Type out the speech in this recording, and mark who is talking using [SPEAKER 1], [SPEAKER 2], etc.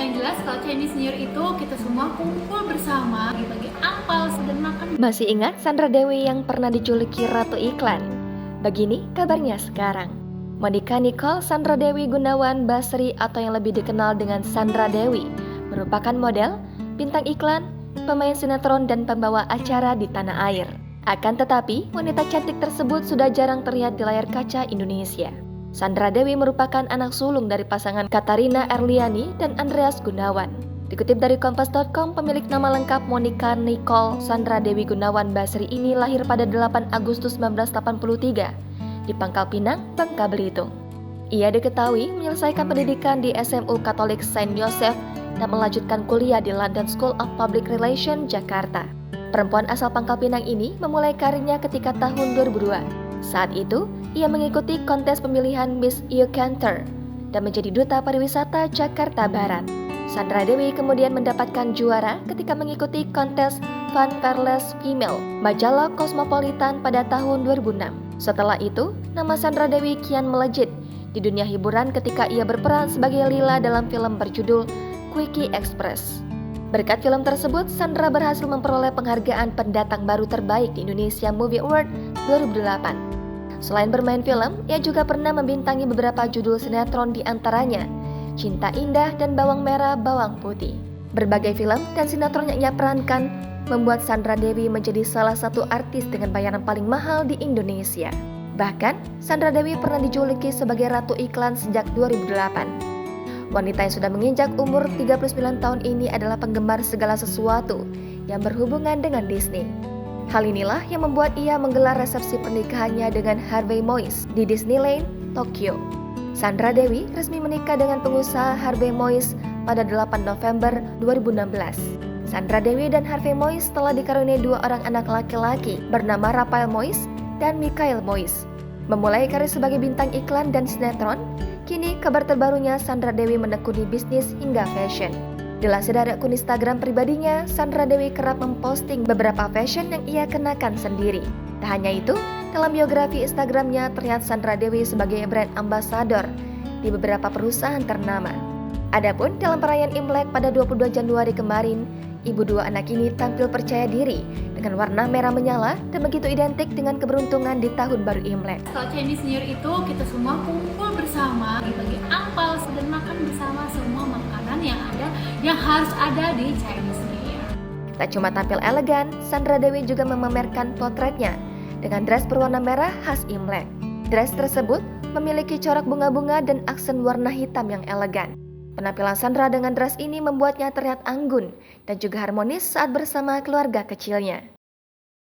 [SPEAKER 1] Yang jelas kalau Chinese New Year itu kita semua kumpul bersama, bagi angpau dan makan.
[SPEAKER 2] Masih ingat Sandra Dewi yang pernah dijuluki Ratu Iklan? Begini kabarnya sekarang. Monica Nicole Sandra Dewi Gunawan Basri atau yang lebih dikenal dengan Sandra Dewi merupakan model, bintang iklan, pemain sinetron dan pembawa acara di tanah air. Akan tetapi, wanita cantik tersebut sudah jarang terlihat di layar kaca Indonesia. Sandra Dewi merupakan anak sulung dari pasangan Katarina Erliani dan Andreas Gunawan. Dikutip dari Kompas.com, pemilik nama lengkap Monica Nicole Sandra Dewi Gunawan Basri ini lahir pada 8 Agustus 1983 di Pangkal Pinang, Bangka Belitung. Ia diketahui menyelesaikan pendidikan di SMU Katolik Saint Joseph dan melanjutkan kuliah di London School of Public Relations, Jakarta. Perempuan asal Pangkal Pinang ini memulai karirnya ketika tahun 2002. Saat itu, ia mengikuti kontes pemilihan Miss Enchanter dan menjadi duta pariwisata Jakarta Barat. Sandra Dewi kemudian mendapatkan juara ketika mengikuti kontes Fun Fearless Female majalah Cosmopolitan pada tahun 2006. Setelah itu, nama Sandra Dewi kian melejit di dunia hiburan ketika ia berperan sebagai Lila dalam film berjudul Quickie Express. Berkat film tersebut, Sandra berhasil memperoleh penghargaan pendatang baru terbaik di Indonesia Movie Award 2008. Selain bermain film, ia juga pernah membintangi beberapa judul sinetron di antaranya Cinta Indah dan Bawang Merah Bawang Putih. Berbagai film dan sinetron yang ia perankan membuat Sandra Dewi menjadi salah satu artis dengan bayaran paling mahal di Indonesia. Bahkan, Sandra Dewi pernah dijuluki sebagai Ratu Iklan sejak 2008. Wanita yang sudah menginjak umur 39 tahun ini adalah penggemar segala sesuatu yang berhubungan dengan Disney. Hal inilah yang membuat ia menggelar resepsi pernikahannya dengan Harvey Moise di Disneyland, Tokyo. Sandra Dewi resmi menikah dengan pengusaha Harvey Moise pada 8 November 2016. Sandra Dewi dan Harvey Moise telah dikaruniai 2 orang anak laki-laki bernama Rafael Moise dan Michael Moise. Memulai karir sebagai bintang iklan dan sinetron, kini kabar terbarunya Sandra Dewi menekuni bisnis hingga fashion. Dilansir dari akun Instagram pribadinya, Sandra Dewi kerap memposting beberapa fashion yang ia kenakan sendiri. Tak hanya itu, dalam biografi Instagramnya terlihat Sandra Dewi sebagai brand ambassador di beberapa perusahaan ternama. Adapun dalam perayaan Imlek pada 22 Januari kemarin, ibu 2 anak ini tampil percaya diri dengan warna merah menyala dan begitu identik dengan keberuntungan di tahun baru Imlek.
[SPEAKER 1] Kalau Chinese New Year itu kita semua kumpul bersama, bagi angpau dan makan bersama semua makanan yang harus ada di Chinese New Year.
[SPEAKER 2] Tak cuma tampil elegan, Sandra Dewi juga memamerkan potretnya dengan dress berwarna merah khas Imlek. Dress tersebut memiliki corak bunga-bunga dan aksen warna hitam yang elegan. Penampilan Sandra dengan dress ini membuatnya terlihat anggun dan juga harmonis saat bersama keluarga kecilnya.